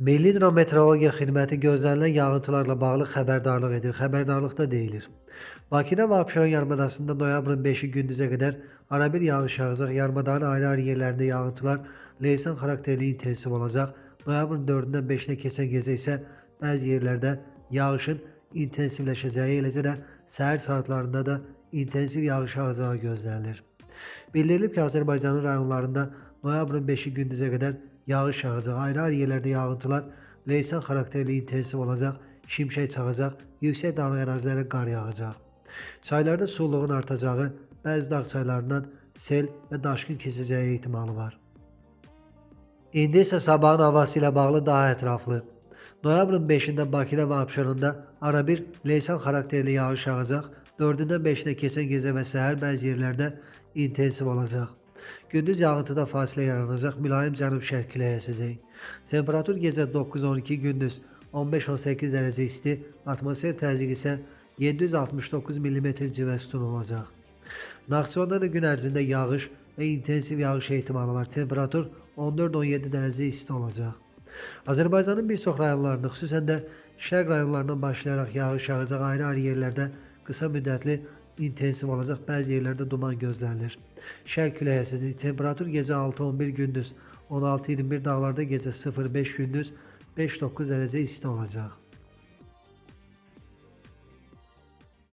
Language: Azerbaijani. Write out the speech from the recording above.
Milli Hidrometeorologiya Xidməti gözlənilən yağıntılarla bağlı xəbərdarlıq edir. Xəbərdarlıqda deyilir: Bakıda və Abşeron yarımadasında noyabrın 5-i gündüzə qədər arabir yağış yağacaq. Yarımadanın ayrı-ayrı yerlərində yağıntılar leysan xarakterli intensiv olacaq. Noyabrın 4-dən 5-nə keçən gecə isə bəzi yerlərdə yağışın intensivləşəcəyi, eləcə də səhər saatlarında da intensiv yağış yağacağı gözlənilir. Bildirilib ki, Azərbaycanın rayonlarında noyabrın 5-i gündüzə qədər yağış yağacaq. Ayrı-ayrı yerlərdə yağıntılar leysan xarakterli intensiv olacaq, şimşək çaxacaq, yüksək dağlıq ərazilərə qar yağacaq. Çaylarda sululuğun artacağı, bəzi dağ çaylarından sel və daşqın keçəcəyi ehtimalı var. İndi isə sabahın havası ilə bağlı daha ətraflı. Noyabrın 5-də Bakıda və Abşeronda arabir leysan xarakterli yağış yağacaq. 4-dən 5-nə keçən gecə və səhər bəzi yerlərdə intensiv olacaq. Gündüz yağıntıda fasilə yaranacaq, mülayim cənub-şərq küləyi əsəcək. Temperatur gecə 9-12, gündüz 15-18 dərəcə isti, atmosfer təzyiqi isə 769 mm civə sütun olacaq. Naxçıvanda da gün ərzində yağış və intensiv yağış ehtimalı var. Temperatur 14-17 dərəcə isti olacaq. Azərbaycanın bir çox rayonlarında, xüsusən də şərq rayonlarından başlayaraq yağış yağacaq. Ayrı-ayrı yerlərdə qısa müddətli intensiv olacaq. Bəzi yerlərdə duman gözlənilir. Şərq küləyi əsəcək. Temperatur gecə 6-11, gündüz 16-21, dağlarda gecə 0-5, gündüz 5-9 dərəcə isti olacaq.